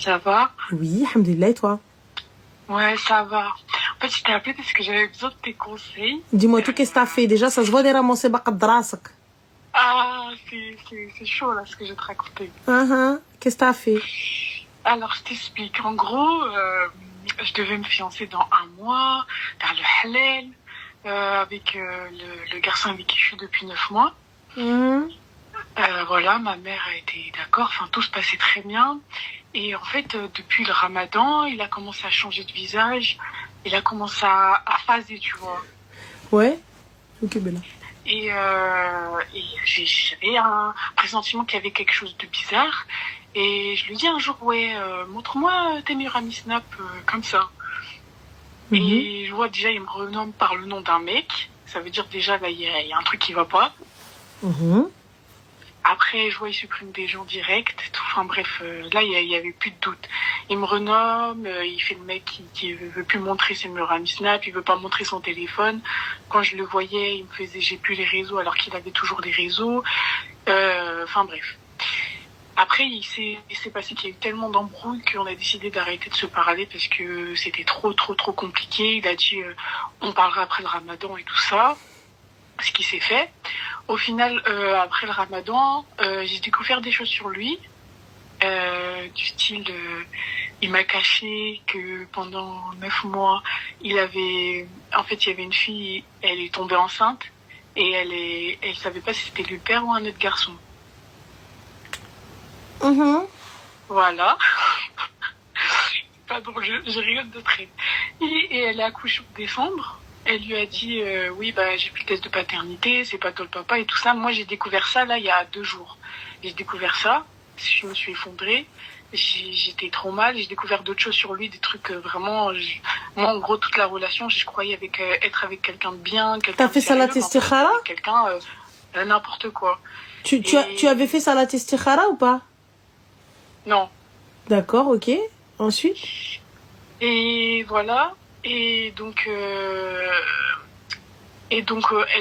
Ça va? Oui, alhamdoulilah, et toi? Ouais, ça va. En fait, je t'ai appelé parce que j'avais besoin de tes conseils. Dis-moi tout, qu'est-ce que t'as fait? Déjà, ça se voit des ramasser baqad drasak. Ah, c'est chaud là ce que je vais te raconter. Qu'est-ce que t'as fait? Alors, je t'explique. En gros, je devais me fiancer dans 1 mois, faire le halal, avec le garçon avec qui je suis depuis 9 mois. Voilà, ma mère a été d'accord. Enfin, tout se passait très bien. Et en fait, depuis le Ramadan, il a commencé à changer de visage. Il a commencé à phaser, tu vois. Ouais. Ok, Bella. Et j'avais un pressentiment qu'il y avait quelque chose de bizarre. Et je lui dis un jour, ouais, montre-moi tes meilleurs amis Snap, comme ça. Et je vois déjà, il me renomme par le nom d'un mec. Ça veut dire déjà, là, il y a un truc qui va pas. Après, je vois, il supprime des gens directs. Tout. Enfin bref, là, il y avait plus de doute. Il me renomme, il fait le mec qui veut plus montrer ses meilleurs amis Snap, il veut pas montrer son téléphone. Quand je le voyais, il me faisait j'ai plus les réseaux alors qu'il avait toujours des réseaux. Enfin bref. Après, il s'est passé qu'il y a eu tellement d'embrouilles qu'on a décidé d'arrêter de se parler parce que c'était trop compliqué. Il a dit on parlera après le Ramadan et tout ça. Ce qui s'est fait. Au final, après le Ramadan, j'ai découvert des choses sur lui. Du style, il m'a caché que pendant 9 mois, il y avait une fille, elle est tombée enceinte et elle savait pas si c'était le père ou un autre garçon. Voilà. Pas drôle, je rigole de trait. Et elle a accouché en décembre. Elle lui a dit oui, bah j'ai plus le test de paternité, c'est pas toi le papa et tout ça. Moi j'ai découvert ça là il y a 2 jours. J'ai découvert ça, je me suis effondrée, j'étais trop mal, j'ai découvert d'autres choses sur lui, des trucs vraiment. Moi en gros toute la relation, je croyais être avec quelqu'un de bien, quelqu'un. T'as fait salat istikhara? Quelqu'un n'importe quoi. Tu avais fait salat istikhara ou pas? Non. D'accord, ok. Ensuite? Et voilà. Et donc,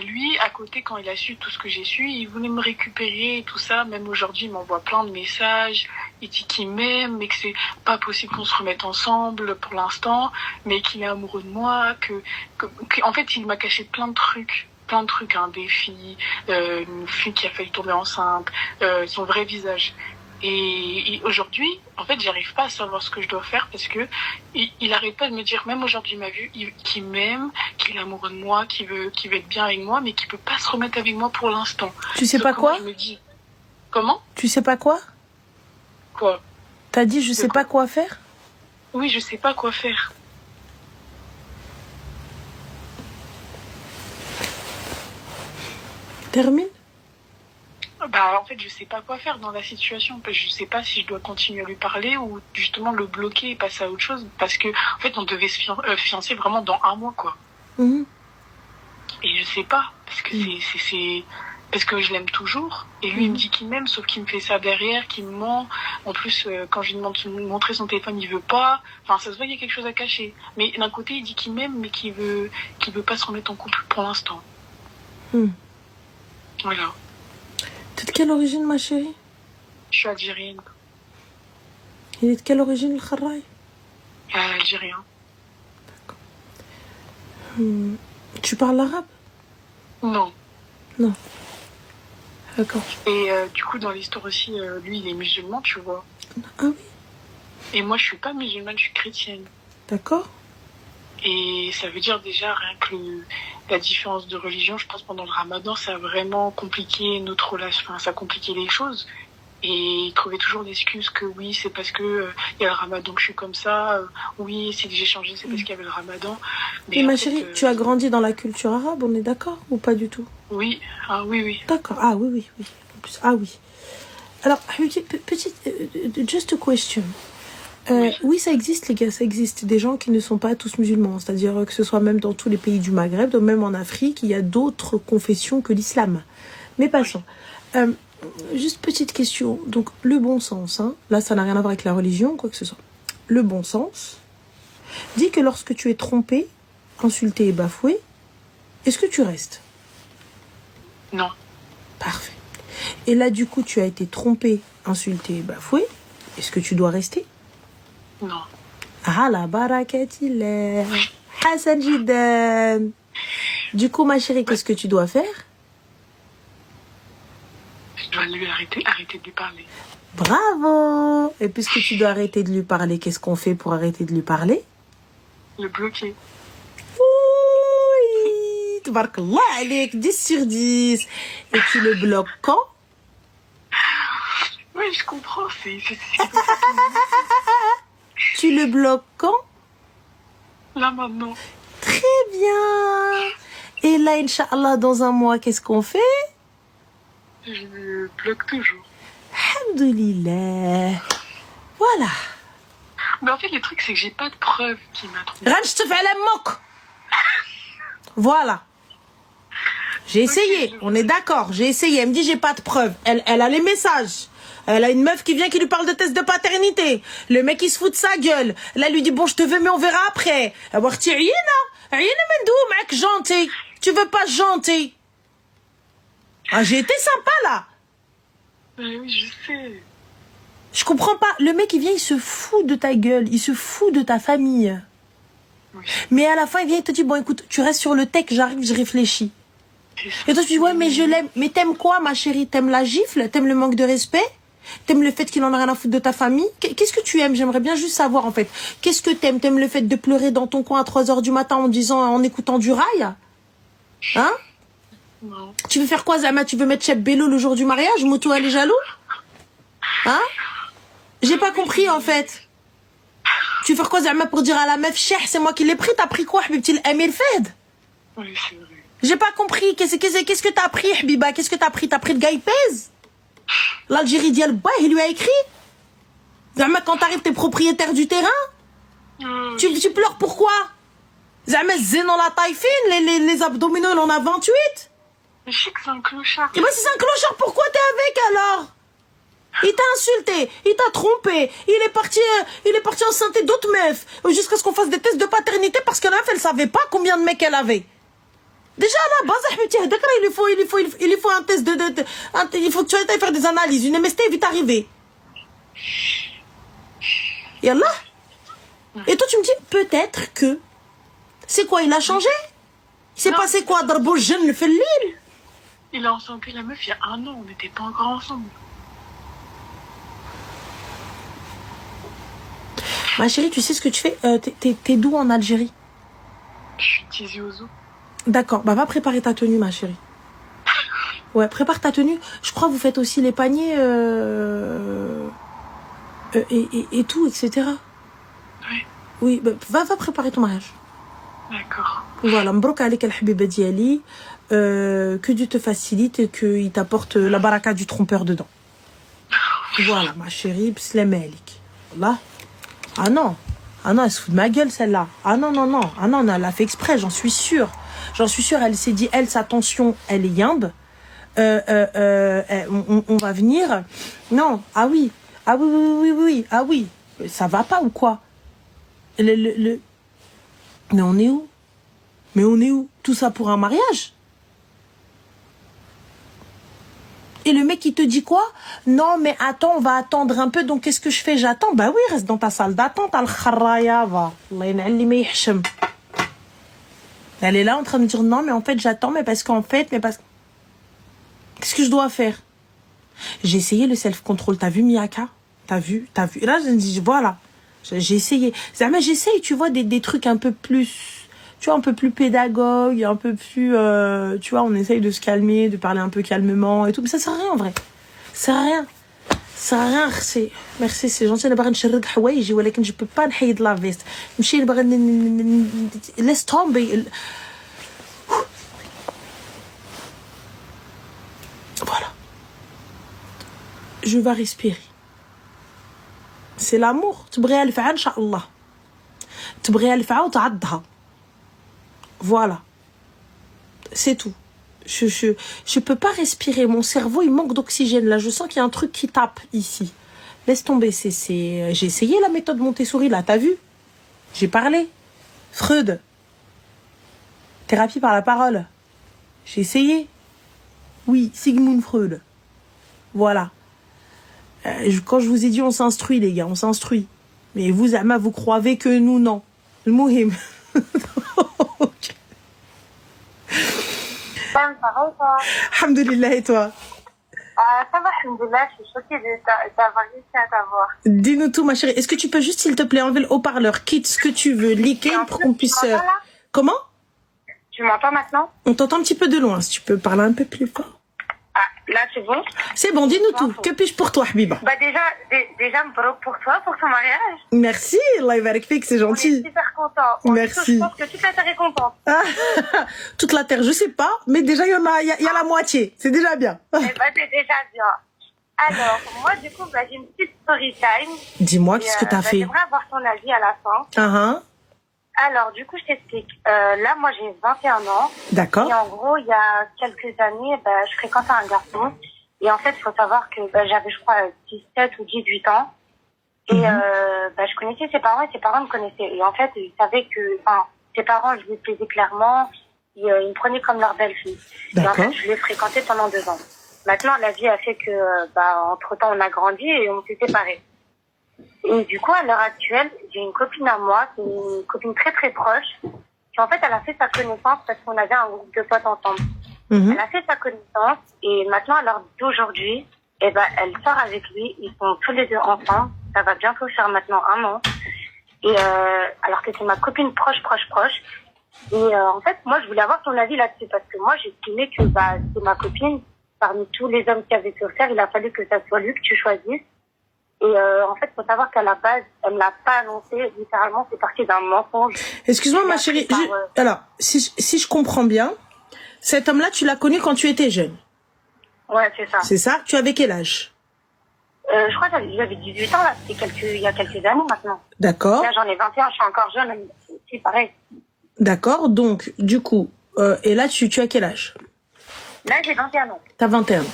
lui, à côté, quand il a su tout ce que j'ai su, il voulait me récupérer et tout ça. Même aujourd'hui, il m'envoie plein de messages. Il dit qu'il m'aime, mais que c'est pas possible qu'on se remette ensemble pour l'instant, mais qu'il est amoureux de moi, en fait, il m'a caché plein de trucs, un défi, une fille qui a failli tomber enceinte, son vrai visage. Et aujourd'hui, en fait, j'arrive pas à savoir ce que je dois faire parce que il arrête pas de me dire, même aujourd'hui, il m'a vu, qu'il m'aime, qu'il est amoureux de moi, qu'il veut être bien avec moi, mais qu'il peut pas se remettre avec moi pour l'instant. Tu sais pas quoi? Je me dis, comment? Tu sais pas quoi? Quoi? T'as dit je sais pas quoi faire? Oui, je sais pas quoi faire. Termine. Bah, en fait, je sais pas quoi faire dans la situation. Je sais pas si je dois continuer à lui parler ou justement le bloquer et passer à autre chose. Parce que, en fait, on devait se fiancer vraiment dans 1 mois, quoi. Et je sais pas. Parce que parce que je l'aime toujours. Et lui, il me dit qu'il m'aime, sauf qu'il me fait ça derrière, qu'il me ment. En plus, quand je lui demande de me montrer son téléphone, il veut pas. Enfin, ça se voit qu'il y a quelque chose à cacher. Mais d'un côté, il dit qu'il m'aime, mais qu'il veut pas se remettre en couple pour l'instant. Voilà. T'es de quelle origine, ma chérie? Je suis algérienne. Il est de quelle origine, le Kharraï? Algérien. D'accord. Tu parles l'arabe? Non. Non. D'accord. Et du coup, dans l'histoire aussi, lui, il est musulman, tu vois. Ah oui. Et moi, je suis pas musulmane, je suis chrétienne. D'accord. Et ça veut dire déjà, rien que la différence de religion, je pense pendant le Ramadan, ça a vraiment compliqué notre relation, enfin, ça a compliqué les choses. Et il trouvait toujours l'excuse que oui, c'est parce que il y a le Ramadan que je suis comme ça. Oui, si j'ai changé, c'est parce qu'il y avait le Ramadan. Mais ma chérie, tu as grandi dans la culture arabe, on est d'accord ou pas du tout? Oui, oui. D'accord. Ah oui. En plus, ah oui. Alors, petite, just a question. Oui, ça existe, les gars, ça existe. Des gens qui ne sont pas tous musulmans. C'est-à-dire que ce soit même dans tous les pays du Maghreb, même en Afrique, il y a d'autres confessions que l'islam. Mais passons. Juste petite question. Donc, le bon sens, hein, là, ça n'a rien à voir avec la religion, quoi que ce soit. Le bon sens dit que lorsque tu es trompé, insulté et bafoué, est-ce que tu restes? Non. Parfait. Et là, du coup, tu as été trompé, insulté et bafoué. Est-ce que tu dois rester? Non. على بركة الله. حسن جدا. Du coup, ma chérie, qu'est-ce que tu dois faire? Je dois lui arrêter de lui parler. Bravo! Et puisque tu dois arrêter de lui parler, qu'est-ce qu'on fait pour arrêter de lui parler? Le bloquer. Oui! Tabarakallah alayk, 10 sur 10. Et tu le bloques quand? Oui, je comprends. C'est Tu le bloques quand? là maintenant. Très bien! Et là, Inch'Allah, dans un mois, qu'est-ce qu'on fait? Je le bloque toujours. Alhamdoulilah. Voilà. Mais en fait, le truc, c'est que j'ai pas de preuve qu'il m'a trompé. Voilà. J'ai essayé, on est d'accord, j'ai essayé. Elle me dit j'ai pas de preuves. Elle a les messages. Elle a une meuf qui vient qui lui parle de test de paternité. Le mec il se fout de sa gueule. Là elle lui dit bon je te veux mais on verra après. Gentil. Tu veux pas gentil. Ah j'ai été sympa là. Oui, je sais. Je comprends pas. Le mec il vient il se fout de ta gueule. Il se fout de ta famille. Oui. Mais à la fin il vient il te dit bon écoute tu restes sur le tech j'arrive je réfléchis. Et toi tu dis ouais mais je l'aime. Mais t'aimes quoi ma chérie? T'aimes la gifle? T'aimes le manque de respect? T'aimes le fait qu'il en a rien à foutre de ta famille? Qu'est-ce que tu aimes? J'aimerais bien juste savoir en fait. Qu'est-ce que t'aimes? T'aimes le fait de pleurer dans ton coin à 3h du matin en écoutant du rail? Hein? Non. Tu veux faire quoi Zama? Tu veux mettre Cheb Bello le jour du mariage? Moto elle est jaloux? Hein? J'ai pas compris en fait. Tu veux faire quoi Zama pour dire à la meuf Cheikh c'est moi qui l'ai pris? T'as pris quoi Habibti l'Amir Fed? Oui, c'est vrai. J'ai pas compris. Qu'est-ce que t'as pris, Habiba? Qu'est-ce que t'as pris? T'as pris le gars, il pèse? L'Algérie dit, il lui a écrit. Zama, quand t'arrives, t'es propriétaire du terrain? Tu pleures pourquoi? Zama, zé dans la taille fine, les abdominaux, il en a 28. Mais je sais que c'est un clochard. Et ben, si c'est un clochard, pourquoi t'es avec alors? Il t'a insulté, il t'a trompé, il est parti enceinter d'autres meufs, jusqu'à ce qu'on fasse des tests de paternité parce que la meuf, elle savait pas combien de mecs elle avait. Déjà à la base, il faut un test il faut que tu ailles faire des analyses. Une MST est vite arrivée. Yallah. Et toi tu me dis peut-être que c'est quoi il a changé? Il s'est passé quoi Darbo jeune le fait l'île? Il a enceinté la meuf il y a 1 an, on n'était pas encore ensemble. Ma chérie, tu sais ce que tu fais? T'es d'où en Algérie? Je suis Tizi Ouzou. D'accord, bah va préparer ta tenue ma chérie. Ouais, prépare ta tenue. Je crois que vous faites aussi les paniers et tout, etc. Oui. Oui, bah, va préparer ton mariage. D'accord. Voilà, mbrouk alik al habiba diali, que Dieu te facilite et qu'il t'apporte la baraka du trompeur dedans. Voilà, ma chérie, bslam alik. Voilà. Ah non, elle se fout de ma gueule celle-là. Ah non, elle l'a fait exprès, j'en suis sûre. Elle s'est dit, sa tension, elle est yimbe. On va venir. Non, ah oui, ah oui. Ça va pas ou quoi? Mais on est où? Tout ça pour un mariage? Et le mec, il te dit quoi? Non, mais attends, on va attendre un peu. Donc, qu'est-ce que je fais? J'attends. Bah oui, reste dans ta salle d'attente. Al-Kharaya, va. Elle est là en train de me dire non, mais en fait, j'attends, Qu'est-ce que je dois faire? J'ai essayé le self-control. T'as vu, Miyaka? T'as vu? Et là, je me dis, voilà. J'ai essayé. J'essaye, tu vois, des trucs un peu plus... Tu vois, un peu plus pédagogue, un peu plus... tu vois, on essaye de se calmer, de parler un peu calmement et tout. Mais ça sert à rien, en vrai. Ça sert à rien. Merci, c'est gentil. Je peux pas de la veste. Laisse tomber. Voilà. Je vais respirer. C'est l'amour. تبغيها الفعل إن شاء الله. تبغيها الفعل وتعضها. Voilà. C'est tout. Je peux pas respirer. Mon cerveau, il manque d'oxygène. Là, je sens qu'il y a un truc qui tape ici. Laisse tomber. J'ai essayé la méthode Montessori, là. T'as vu? J'ai parlé. Freud. Thérapie par la parole. J'ai essayé. Oui, Sigmund Freud. Voilà. Quand je vous ai dit, on s'instruit, les gars. On s'instruit. Mais vous, Zama, vous croyez que nous, non. Le mouhim. Ça va ou pas? Alhamdulillah, et toi? Ça va, alhamdulillah, je suis choquée d'avoir réussi à t'avoir. Dis-nous tout, ma chérie. Est-ce que tu peux juste, s'il te plaît, enlever le haut-parleur, quitte ce que tu veux, liquer pour qu'on puisse... Comment? Tu m'entends maintenant? On t'entend un petit peu de loin, si tu peux parler un peu plus fort. Ah, là, c'est bon? C'est bon, dis-nous tout. Que puis-je pour toi, Habiba? Bah déjà, pour toi, pour ton mariage. Merci, Allah yabarak fik, c'est On est gentil. super contents. Merci. Je pense que toute la terre est contente. Ah, toute la terre, je sais pas, mais déjà, il y a la moitié. C'est déjà bien. Eh ben, c'est déjà bien. Alors, moi, du coup, bah, j'ai une petite story time. Dis-moi, qu'est-ce que t'as fait? J'aimerais avoir ton avis à la fin. Alors, du coup, je t'explique. Là, moi, j'ai 21 ans. D'accord. Et en gros, il y a quelques années, bah, je fréquentais un garçon. Et en fait, il faut savoir que bah, j'avais, je crois, 17 ou 18 ans. Et bah, je connaissais ses parents et ses parents me connaissaient. Et en fait, ils savaient que, enfin, ses parents, je les plaisais clairement. Ils me prenaient comme leur belle-fille. Et en fait, je l'ai fréquenté pendant 2 ans. Maintenant, la vie a fait que, bah, entre-temps, on a grandi et on s'est séparés. Et du coup, à l'heure actuelle, j'ai une copine à moi, c'est une copine très très proche, qui en fait, elle a fait sa connaissance parce qu'on avait un groupe de potes ensemble. Elle a fait sa connaissance et maintenant, à l'heure d'aujourd'hui, eh ben, elle sort avec lui, ils sont tous les deux ensemble, ça va bientôt faire maintenant 1 an. Et alors que c'est ma copine proche. Et en fait, moi, je voulais avoir ton avis là-dessus parce que moi, j'estimais que bah, c'est ma copine. Parmi tous les hommes qu'il y avait sur Terre, il a fallu que ça soit lui que tu choisisses. Et en fait, faut savoir qu'à la base, elle me l'a pas annoncé. Littéralement, c'est parti d'un mensonge. Excuse-moi, ma chérie. Alors, si je comprends bien, cet homme-là, tu l'as connu quand tu étais jeune. Ouais, c'est ça. C'est ça? Tu avais quel âge? Je crois que j'avais 18 ans, là. C'était il y a quelques années maintenant. D'accord. Là, j'en ai 21, je suis encore jeune. C'est pareil. D'accord. Donc, du coup, et là, tu as quel âge? Là, j'ai 21 ans. T'as 21 ans.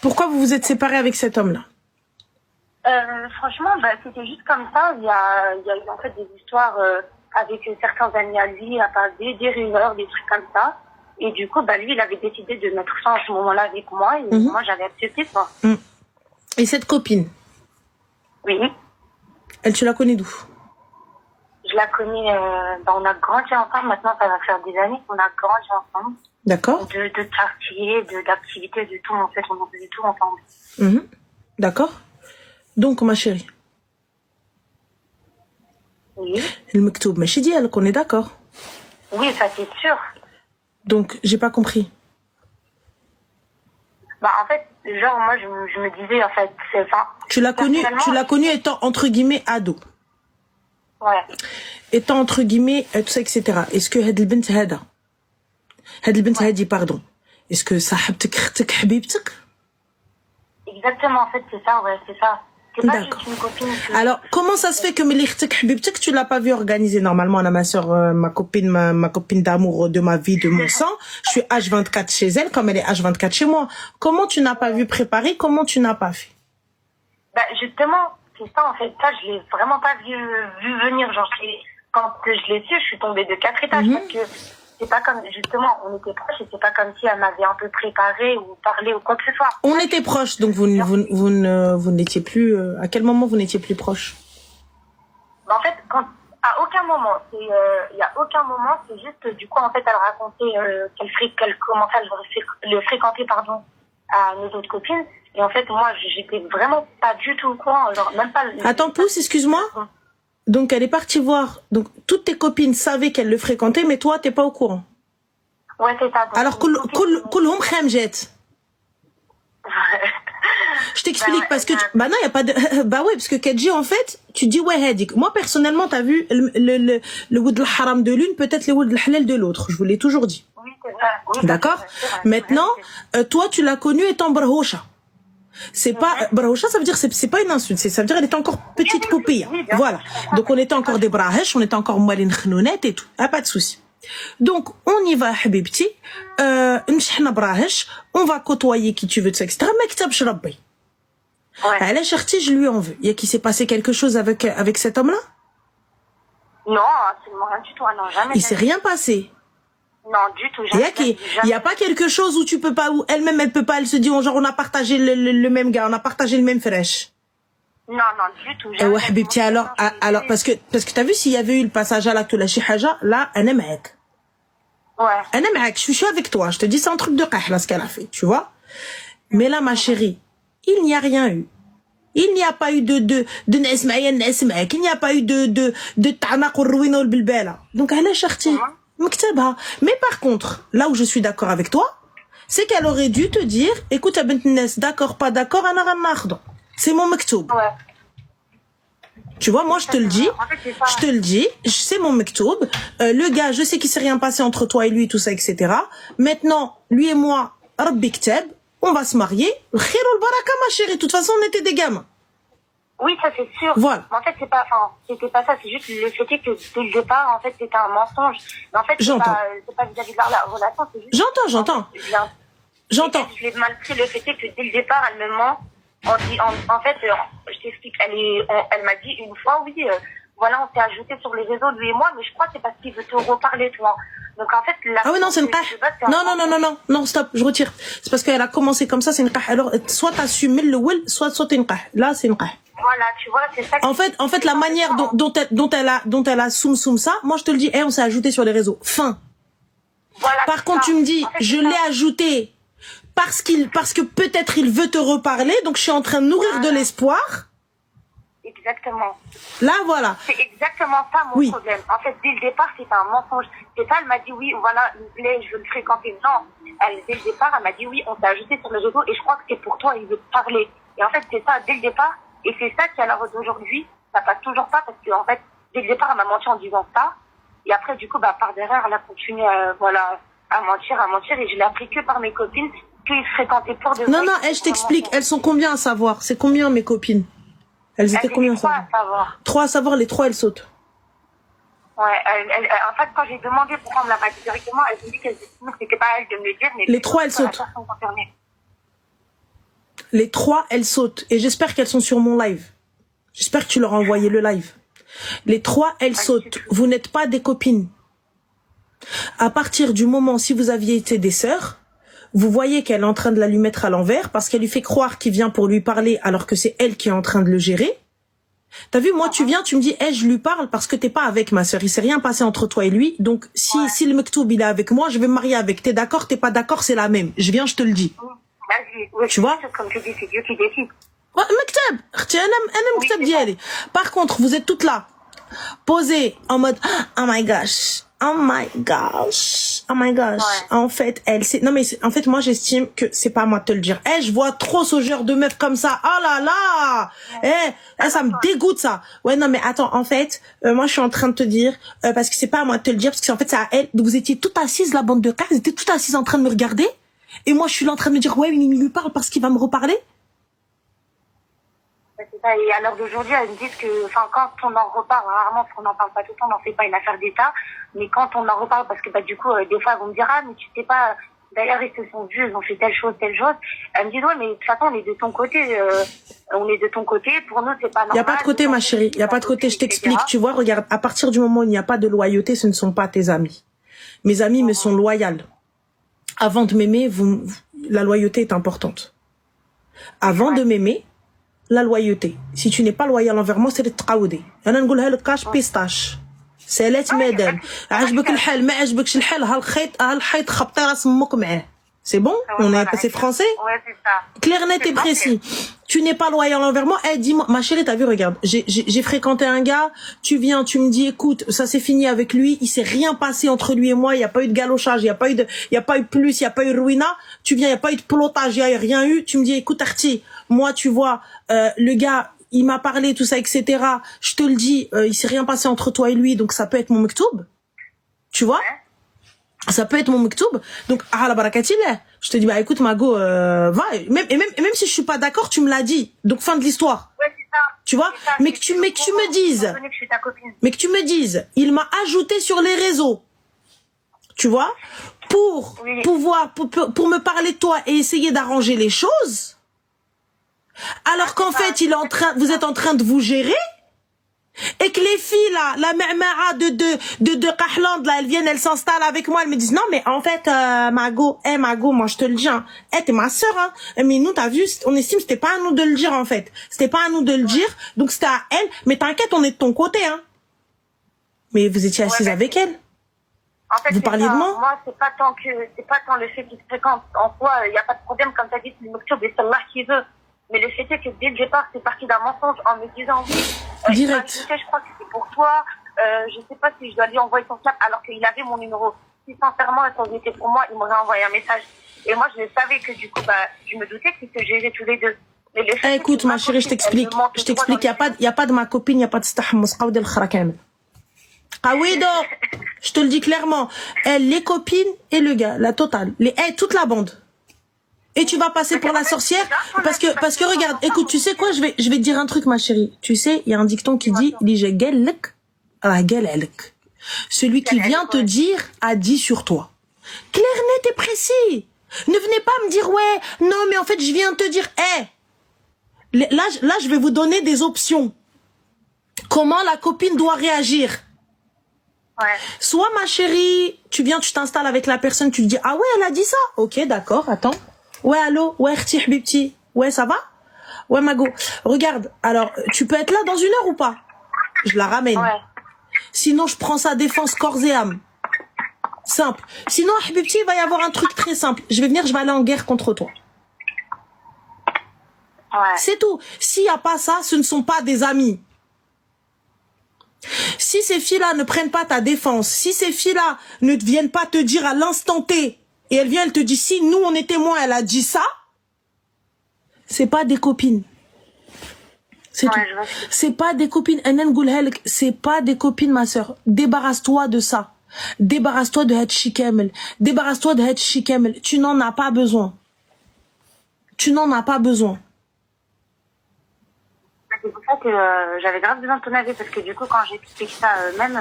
Pourquoi vous vous êtes séparés avec cet homme-là? Franchement, bah, c'était juste comme ça. Il y a eu en fait des histoires avec certains amis à lui, à part des rumeurs, des trucs comme ça. Et du coup, bah, lui, il avait décidé de mettre ça en ce moment-là avec moi. Et moi, j'avais accepté ça. Et cette copine? Oui. Elle, tu la connais d'où? Je la connais, bah, on a grandi ensemble. Maintenant, ça va faire des années qu'on a grandi ensemble. D'accord. De quartier, d'activités, de tout. En fait, on faisait tout ensemble. D'accord. Donc, ma chérie. Oui. Le mektoub, mais je dis, elle qu'on est d'accord. Oui, ça c'est sûr. Donc, j'ai pas compris. Bah, en fait, genre, moi, je me disais, en fait, c'est, enfin. Tu l'as connu étant, entre guillemets, ado. Ouais. Étant, entre guillemets, tout ça, etc. Est-ce que هاد البنت هذا هاد البنت هادي pardon, est-ce que صاحبتك اختك حبيبتك? Exactement, en fait, c'est ça, ouais, c'est ça. C'est pas D'accord. juste une copine. Alors, comment ça se fait que ملي اختك حبيبتك, tu l'as pas vu organiser normalement? Ma soeur, ma copine d'amour de ma vie, de mon sang. Je suis H24 chez elle, comme elle est H24 chez moi. Comment tu n'as pas vu préparer? Comment tu n'as pas fait? Bah, justement, c'est ça, en fait. Ça, je l'ai vraiment pas vu venir. Genre, quand je l'ai su, je suis tombée de 4 étages parce que c'est pas comme, justement, on était proches et c'est pas comme si elle m'avait un peu préparé ou parlé ou quoi que ce soit. On était proches, donc vous n'étiez plus, à quel moment vous n'étiez plus proches? Bah, en fait, à aucun moment, il y a aucun moment, c'est juste, du coup, en fait, elle racontait, qu'elle commençait à le fréquenter, pardon, à nos autres copines. Et en fait, moi, j'étais vraiment pas du tout au courant, genre, même pas... Attends, pousse, excuse-moi. Donc, elle est partie voir. Donc, toutes tes copines savaient qu'elle le fréquentait, mais toi, t'es pas au courant. Ouais, c'est ça. Donc, alors, كلهم خمجات. Je t'explique parce que bah non, y a pas de bah ouais, parce que Kedji, en fait, tu dis ouais hadik. Moi personnellement, t'as vu le woud al-haram de l'une, peut-être le woud al-halal de l'autre. Je vous l'ai toujours dit. Oui, c'est ça. Oui, d'accord. Maintenant, toi, tu l'as connue étant brahosha. C'est pas brahosha, ça veut dire c'est pas une insulte, ça veut dire elle était encore petite poupée. Voilà. Donc on était encore des brahesh, on était encore moilin khnounette et tout. Ah, pas de souci. Donc on y va habibti, نشحنا brahesh, on va côtoyer qui tu veux, etc. ما كتبش ربي. Elle est chertie, je lui en veux. Il y a qui s'est passé quelque chose avec cet homme-là? Non, absolument rien du tout. Non, jamais. Il s'est rien passé. Non, du tout. Jamais. Il y a pas quelque chose où tu peux pas, où elle-même elle peut pas, elle se dit genre on a partagé le même gars, on a partagé le même fraîche. Non, du tout. Ouais, habibti, alors, parce que t'as vu s'il y avait eu le passage à l'acte de la chihaja, là, elle est mec. Ouais. Elle est mec, je suis avec toi. Je te dis, c'est un truc de qah, là, ce qu'elle a fait, tu vois. Mais là, ma chérie, il n'y a rien eu. Il n'y a pas eu de nesmaïen, nesmaïk. Il n'y a pas eu de ta'naq ou ruino le bilbela. Donc, elle est chartie. Mais par contre, là où je suis d'accord avec toi, c'est qu'elle aurait dû te dire, écoute, bint Nes, d'accord, pas d'accord, c'est mon mektoub. Ouais. Tu vois, moi, je te le dis, c'est mon mektoub. Le gars, je sais qu'il s'est rien passé entre toi et lui, tout ça, etc. Maintenant, lui et moi, Rabbi Kteb, on va se marier. Khirul baraka, ma chérie. De toute façon, on était des gamins. Oui, ça c'est sûr. Voilà. Mais en fait, c'était pas ça. C'est juste le fait que dès le départ, en fait, c'était un mensonge. Mais en fait, c'est pas vis-à-vis de la relation. C'est juste. J'entends. Je l'ai mal pris le fait que dès le départ, elle me ment. En fait, je t'explique. Elle m'a dit une fois, oui, voilà, on s'est ajouté sur les réseaux, lui et moi, mais je crois que c'est parce qu'il veut te reparler, toi. Donc en fait, ah oui, non, c'est une qah. Non, stop, je retire. C'est parce qu'elle a commencé comme ça, c'est une qah. Alors, soit t'assumes le will, soit t'es une qah. Là, c'est une qah. Voilà, tu vois, c'est ça. En fait, la manière dont elle a soum ça, moi je te le dis, on s'est ajouté sur les réseaux. Fin. Voilà. Par contre, tu me dis, en fait, je l'ai ajouté parce que peut-être il veut te reparler, donc je suis en train de nourrir de l'espoir. Exactement. Là, voilà. C'est exactement ça mon problème. En fait, dès le départ, c'est un mensonge. C'est ça, elle m'a dit oui, voilà, il me plaît, je veux le fréquenter. Non. Dès le départ, elle m'a dit oui, on s'est ajouté sur les réseaux et je crois que c'est pour toi, il veut te parler. Et en fait, c'est ça, dès le départ. Et c'est ça qui, à l'heure d'aujourd'hui, ça passe toujours pas parce que, en fait, dès le départ, elle m'a menti en disant ça. Et après, du coup, par derrière, elle a continué, à mentir. Et je l'ai appris que par mes copines qu'ils se fréquentaient pour de vrai. Non, je t'explique. Elles sont combien à savoir? C'est combien, mes copines? Elles étaient combien à savoir? 3 à savoir, les 3, elles sautent. Ouais, en fait, quand j'ai demandé pourquoi on me l'a pas dit directement, elles ont dit que c'était pas à elles de me le dire, mais les 3, elles sautent. Les 3, elles sautent. Et j'espère qu'elles sont sur mon live. J'espère que tu leur as envoyé le live. Les 3, elles sautent. Vous n'êtes pas des copines. À partir du moment, si vous aviez été des sœurs, vous voyez qu'elle est en train de la lui mettre à l'envers parce qu'elle lui fait croire qu'il vient pour lui parler alors que c'est elle qui est en train de le gérer. T'as vu, moi, tu viens, tu me dis, je lui parle parce que t'es pas avec ma sœur. Il s'est rien passé entre toi et lui. Donc, si le mektoub, il est avec moi, je vais me marier avec. T'es d'accord, t'es pas d'accord, c'est la même. Je viens, je te le dis. Tu vois? Comme tu dis, c'est Dieu qui décide. Par contre, vous êtes toutes là, posées en mode, oh my gosh. Ouais. En fait, en fait, moi, j'estime que c'est pas à moi de te le dire. Je vois trop ce genre de meuf comme ça. Oh là là! Ça me dégoûte, ça. Ouais, non, mais attends, en fait, moi, je suis en train de te dire, parce que c'est pas à moi de te le dire, parce que en fait, c'est à elle. Donc, vous étiez toutes assises, la bande de cas, vous étiez toutes assises en train de me regarder. Et moi, je suis là en train de me dire, ouais, il lui parle parce qu'il va me reparler. C'est ça. Et à l'heure d'aujourd'hui, elles me disent que, quand on en reparle, rarement, parce qu'on n'en parle pas tout le temps, on n'en fait pas une affaire d'État, mais quand on en reparle, parce que, du coup, des fois, elles vont me dire, mais tu sais pas, d'ailleurs, ils se sont vus, ils ont fait telle chose. Elles me disent, ouais, mais de toute façon, on est de ton côté, pour nous, c'est pas normal. Il n'y a pas de côté, ma chérie, il n'y a pas de côté, je t'explique, tu vois, regarde, à partir du moment où il n'y a pas de loyauté, ce ne sont pas tes amis. Mes amis me sont loyales. Avant de m'aimer, la loyauté est importante. Avant de m'aimer, la loyauté. Si tu n'es pas loyal envers moi, c'est le tqaoudi. انا نقولها لك كاش بيستاش. سالات مادام عجبك الحال ما عجبكش الحال هالحيط خبطي راس امك معاه. C'est bon? On est passé français? Ouais, c'est ça. Clair, net et précis. Tu n'es pas loyal envers moi. Dis-moi, ma chérie, t'as vu, regarde. J'ai fréquenté un gars. Tu viens, tu me dis, écoute, ça s'est fini avec lui. Il s'est rien passé entre lui et moi. Il y a pas eu de galochage. Il y a pas eu plus. Il y a pas eu de ruina. Tu viens, il y a pas eu de pelotage. Il y a rien eu. Tu me dis, écoute, Arti, moi, tu vois, le gars, il m'a parlé, tout ça, etc. Je te le dis, il s'est rien passé entre toi et lui. Donc, ça peut être mon mektoub. Tu vois? Ça peut être mon mektoub. Donc, la barakatillah. Je te dis, écoute, Mago, va. Même si je suis pas d'accord, tu me l'as dit. Donc, fin de l'histoire. Ouais, c'est ça. Tu vois? Mais que tu me dises, il m'a ajouté sur les réseaux. Tu vois? Pour pouvoir, pour me parler de toi et essayer d'arranger les choses. Alors qu'en fait, vous êtes en train de vous gérer. et que les filles là, la ma'ma'a de Kahland là, elles viennent, elles s'installent avec moi, elles me disent non mais en fait Mago, Mago, moi je te le dis, hein, t'es ma sœur, hein, mais nous t'as vu, on estime c'était pas à nous de le dire en fait, c'était pas à nous de le dire, donc c'était à elle, mais t'inquiète, on est de ton côté, hein. Mais vous étiez assise avec elle. En fait, vous parliez de moi. Moi, c'est pas tant le fait qu'ils se fréquentent en soi, il y a pas de problème, comme t'as dit, c'est le moktoub et c'est Allah qui veut. Mais le fait est que dès le départ, c'est parti d'un mensonge en me disant oui. Direct. Je crois que c'est pour toi. Je sais pas si je dois lui envoyer son snap alors qu'il avait mon numéro. Si sincèrement, ça aurait été pour moi, il m'aurait envoyé un message. Et moi, je savais que du coup, je me doutais que c'était géré tous les deux. Mais le fait écoute, ma chérie, je t'explique. Il y a pas de ma copine, il y a pas de stahmous, qawd al-khra kamel. Ah oui, donc, je te le dis clairement. Elle, les copines et le gars, la totale. Toute la bande. Et tu vas passer pour la sorcière parce que regarde, écoute, tu sais quoi, je vais te dire un truc, ma chérie. Tu sais, il y a un dicton qui dit celui qui vient te dire a dit sur toi. Clair, net et précis. Ne venez pas me dire ouais, non mais en fait je viens te dire là je vais vous donner des options. Comment la copine doit réagir. Ouais. Soit ma chérie, tu viens, tu t'installes avec la personne, tu te dis ah ouais, elle a dit ça. OK, d'accord, attends. Ouais, allô, ouais, khti habibti. Ouais, ça va? Ouais, Mago. Regarde, alors, tu peux être là dans 1 heure ou pas? Je la ramène. Ouais. Sinon, je prends sa défense corps et âme. Simple. Sinon, habibti, il va y avoir un truc très simple. Je vais venir, je vais aller en guerre contre toi. Ouais. C'est tout. S'il n'y a pas ça, ce ne sont pas des amis. Si ces filles-là ne prennent pas ta défense, si ces filles-là ne viennent pas te dire à l'instant T, et elle vient, elle te dit, si nous on est témoins, elle a dit ça, c'est pas des copines. C'est tout. C'est pas des copines. C'est pas des copines, ma sœur. Débarrasse-toi de ça. Débarrasse-toi de Hatchi Kamel. Débarrasse-toi de Hatchi Kamel. Tu n'en as pas besoin. Tu n'en as pas besoin. C'est pour ça que j'avais grave besoin de ton avis, parce que du coup, quand j'explique ça, même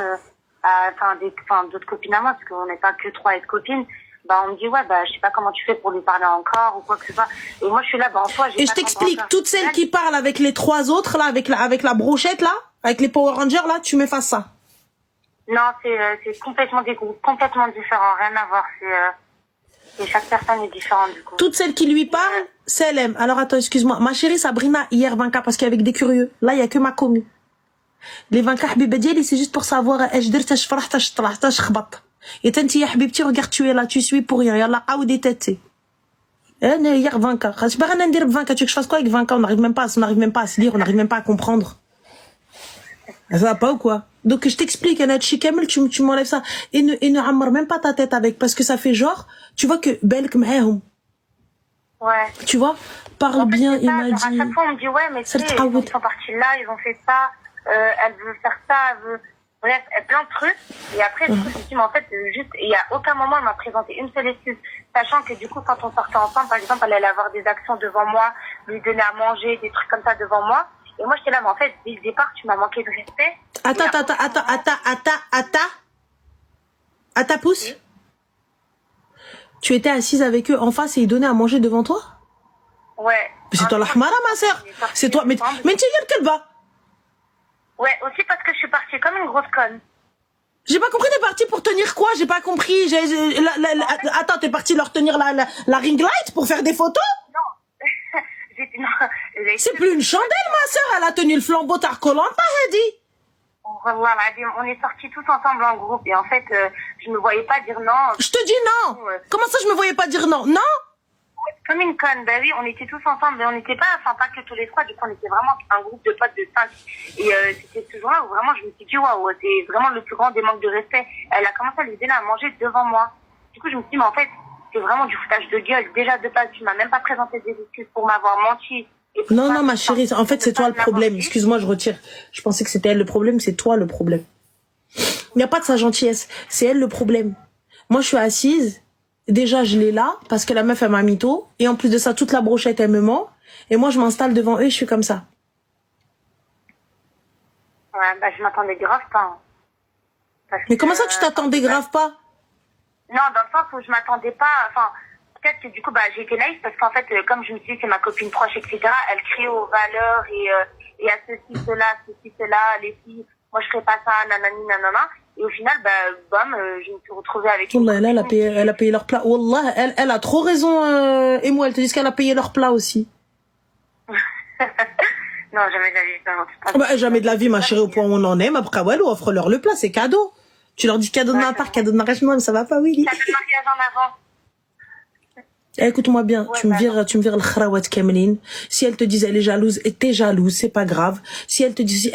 à d'autres copines à moi, parce qu'on n'est pas que 3 à être copines, on me dit ouais, je sais pas comment tu fais pour lui parler encore ou quoi que ce soit. Et moi je suis là, en soi j'ai. Et je t'explique, toutes celles qui parlent avec les 3 autres là, avec la brochette là, avec les Power Rangers là, tu m'effaces ça. Non, c'est complètement différent, rien à voir. Et chaque personne est différente du coup. Toutes celles qui lui parlent, c'est elle aime. Alors attends, excuse-moi, ma chérie Sabrina hier 20K parce qu'il y avait des curieux. Là il y a que ma commu. Les 20K habibadi, c'est juste pour savoir اش درت اش فرحت اش طلعت اش خبط. Et tanti ya habibti, regarde, tu es là, tu suis pour rien. Yalla, aoudi tete. Hier 20K. Je pas rien dire 20K. Tu veux que je fasse quoi avec 20K? On n'arrive même pas à se lire, on n'arrive même pas à comprendre. Ça va pas ou quoi? Donc je t'explique, Anatchi Kamel, tu m'enlèves ça. Et ne amarre même pas ta tête avec, parce que ça fait genre, tu vois que belk m'ahoum. Ouais. Tu vois, parle en fait, bien, il m'a dit. À chaque fois on me dit ouais, mais tu sais, ils sont partis là, ils ont fait ça, elle veut faire ça, elle veut. Bref, plein de trucs. Et après, du coup, je me suis dit, mais en fait, juste, il y a aucun moment, elle m'a présenté une seule excuse. Sachant que du coup, quand on sortait ensemble, par exemple, elle allait avoir des actions devant moi, lui donner à manger, des trucs comme ça devant moi. Et moi, j'étais là, mais en fait, dès le départ, tu m'as manqué de respect. Attends, pousse. Oui. Tu étais assise avec eux en face et ils donnaient à manger devant toi? Ouais. Mais c'est toi la hmara, ma sœur. C'est toi, mais tu es quel bas? Ouais, aussi parce que je suis partie comme une grosse conne. J'ai pas compris, t'es partie pour tenir quoi? J'ai pas compris. Attends, t'es partie leur tenir la ring light pour faire des photos? Non. C'est plus une chandelle, ma sœur. Elle a tenu le flambeau Tarkolanta, Hedi. Voilà, on est sortis tous ensemble en groupe et en fait, je me voyais pas dire non. Je te dis non. Comment ça, je me voyais pas dire non? Non? Comme une conne, oui, on était tous ensemble, mais on n'était pas, pas que tous les 3, du coup, on était vraiment un groupe de potes de 5. Et c'était ce jour-là où vraiment je me suis dit, waouh, c'est vraiment le plus grand des manques de respect. Elle a commencé à lui donner à manger devant moi. Du coup, je me suis dit, mais en fait, c'est vraiment du foutage de gueule. Déjà, de base, tu m'as même pas présenté des excuses pour m'avoir menti. Non, ma chérie, en fait, c'est toi le problème. Excuse-moi, je retire. Je pensais que c'était elle le problème, c'est toi le problème. Il n'y a pas de sa gentillesse, c'est elle le problème. Moi, je suis assise. Déjà, je l'ai là, parce que la meuf, elle m'a mytho. Et en plus de ça, toute la brochette, elle me ment. Et moi, je m'installe devant eux et je suis comme ça. Ouais, je m'attendais grave pas. Mais comment ça, tu t'attendais grave pas? Non, dans le sens où je m'attendais pas, peut-être que du coup, j'ai été naïve, parce qu'en fait, comme je me suis dit, c'est ma copine proche, etc., elle crie aux valeurs et à ceci, cela, les filles moi je ferai pas ça, nanani, nanana. Et au final, bam, je me suis retrouvée avec Wallah, elle a payé leur plat. Wallah, elle a trop raison, et moi, elle te dit qu'elle a payé leur plat aussi. Non, jamais de la vie. Non, Bah, jamais de la vie, ma chérie, au point où on en est. Mais après, ouais, offre-leur le plat, c'est cadeau. Tu leur dis cadeau de ma part, cadeau de mariage, moi, ça va pas, Willy. Cadeau de mariage en avant. Écoute-moi bien, Ouais, tu me vires le khrawat kamlin. Si elle te dit elle est jalouse, et t'es jalouse, c'est pas grave. Si elle te dit,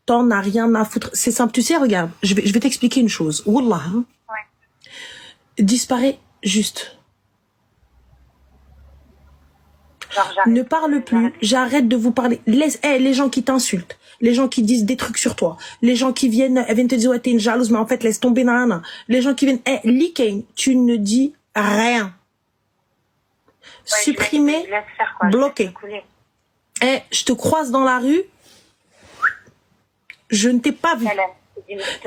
t'en as rien à foutre, c'est simple. Tu sais, regarde, je vais t'expliquer une chose. Wallah. Ouais. Disparaît juste. Genre, Ne parle plus, j'arrête de vous parler. Laisse, les gens qui t'insultent, les gens qui disent des trucs sur toi, les gens qui viennent te dire, ouais, t'es une jalouse, mais en fait, laisse tomber, nana. Les gens qui viennent, Likain, tu ne dis rien. Supprimer, bloquer. Je te croise dans la rue, je ne t'ai pas vu.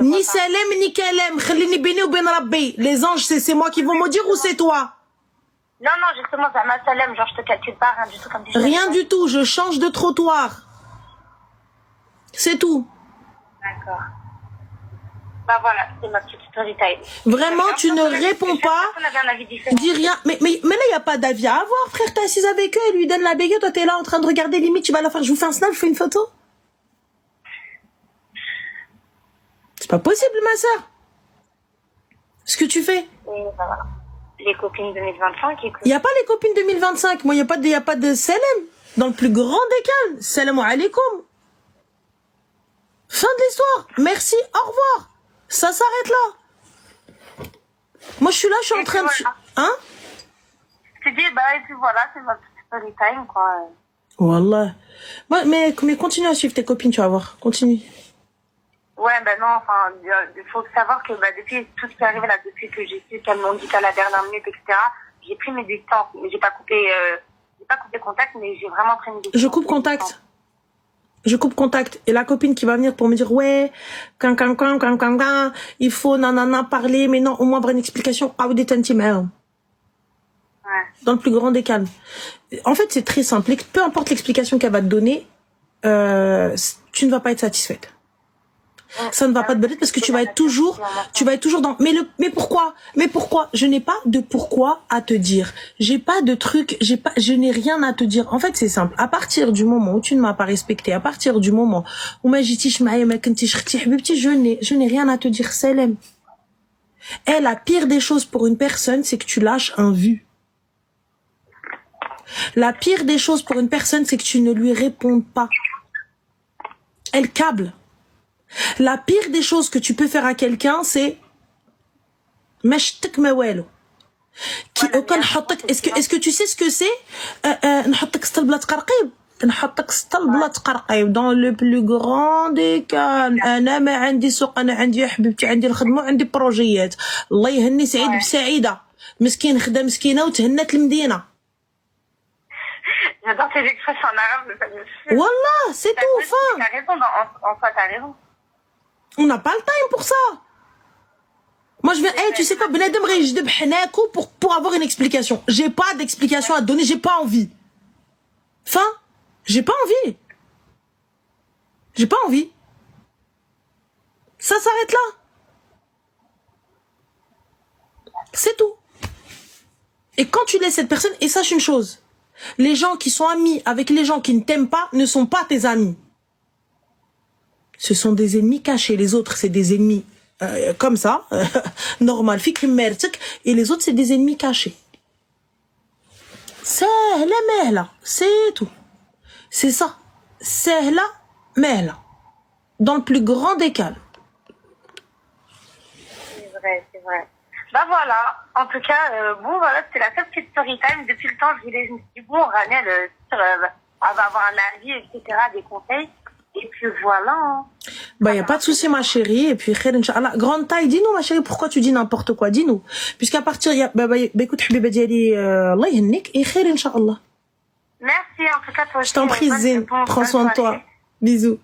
Ni Salem, ni Kalem, Khalini Beni ou Ben Rabbi. Les anges, c'est moi qui vont me dire ou c'est toi? Non, justement, ça m'a Salem, genre je te calcule pas, rien du tout comme tu Rien du tout, je change de trottoir. C'est tout. D'accord. Bah voilà, c'est ma petite story time. Vraiment, tu ne réponds pas. Dis rien. Mais là, il n'y a pas d'avis à avoir, frère. T'es assise avec eux, elle lui donne la baguette, toi t'es là en train de regarder, limite, tu vas la faire. Je vous fais un snap, je fais une photo. C'est pas possible, ma soeur. Ce que tu fais. Oui, bah voilà. Les copines 2025, écoute. Il n'y a pas les copines 2025. Moi, il n'y a pas de salam. Dans le plus grand des calmes. Salam alaikum. Fin de l'histoire. Merci, au revoir. Ça s'arrête là. Moi, je suis là, je suis en train de... Hein? Je te dis, et puis voilà, c'est ma petite story time, quoi. Wallah. Ouais, mais continue à suivre tes copines, tu vas voir. Continue. Ouais, non, enfin, il faut savoir que depuis tout ce qui est arrivé là, depuis que j'ai su qu'elles m'ont dit qu'à la dernière minute, etc., j'ai pris mes distances. Mais j'ai pas coupé contact, mais j'ai vraiment pris mes distances. Je coupe contact. Je coupe contact. Et la copine qui va venir pour me dire, ouais, il faut nanana parler, mais non, au moins avoir une explication. Ouais. Dans le plus grand des calmes. En fait, c'est très simple. Peu importe l'explication qu'elle va te donner, tu ne vas pas être satisfaite. Ça ne va pas te balader parce que tu vas être toujours dans, mais pourquoi? Je n'ai pas de pourquoi à te dire. J'ai pas de truc, je n'ai rien à te dire. En fait, c'est simple. À partir du moment où tu ne m'as pas respecté, à partir du moment où je n'ai rien à te dire, Salem. Et la pire des choses pour une personne, c'est que tu lâches un vu. La pire des choses pour une personne, c'est que tu ne lui réponds pas. Elle câble. La pire des choses que tu peux faire à quelqu'un, c'est est-ce que tu sais ce que c'est? Dans le plus grand des calmes. أنا ما عندي سوق أنا عندي حبيبتي عندي الخدمة وعندي بروجيات الله يهني سعيد بسعيدة مسكين خدا مسكينة وتهنت المدينة. J'adore tes expressions en arabe, mais ça me fait. Wallah, c'est tout, fin. T'as raison, en soi, t'as raison. On n'a pas le time pour ça. Moi, je viens, tu sais quoi, pour avoir une explication. J'ai pas d'explication à donner, j'ai pas envie. Fin, j'ai pas envie. J'ai pas envie. Ça s'arrête là. C'est tout. Et quand tu laisses cette personne, et sache une chose, les gens qui sont amis avec les gens qui ne t'aiment pas ne sont pas tes amis. Ce sont des ennemis cachés. Les autres, c'est des ennemis comme ça, normal, et les autres, c'est des ennemis cachés. Sahla mehla, c'est tout. C'est ça. Sahla mehla. Dans le plus grand des calmes. C'est vrai. Voilà. En tout cas, voilà, c'était la seule petite story time. Depuis le temps, je me suis dit, Ranel, elle va avoir un avis, etc., des conseils. Et puis voilà. Y a pas de souci, ma chérie. Et puis, khair, Inch'Allah. Grande taille, dis-nous, ma chérie, pourquoi tu dis n'importe quoi? Dis-nous. Puisqu'à partir, écoute, Habiba Diali, Allah yahnik, et khair, Inch'Allah. Merci, en tout cas, toi aussi. Je t'en prie, Zine. Prends soin de toi. Bisous.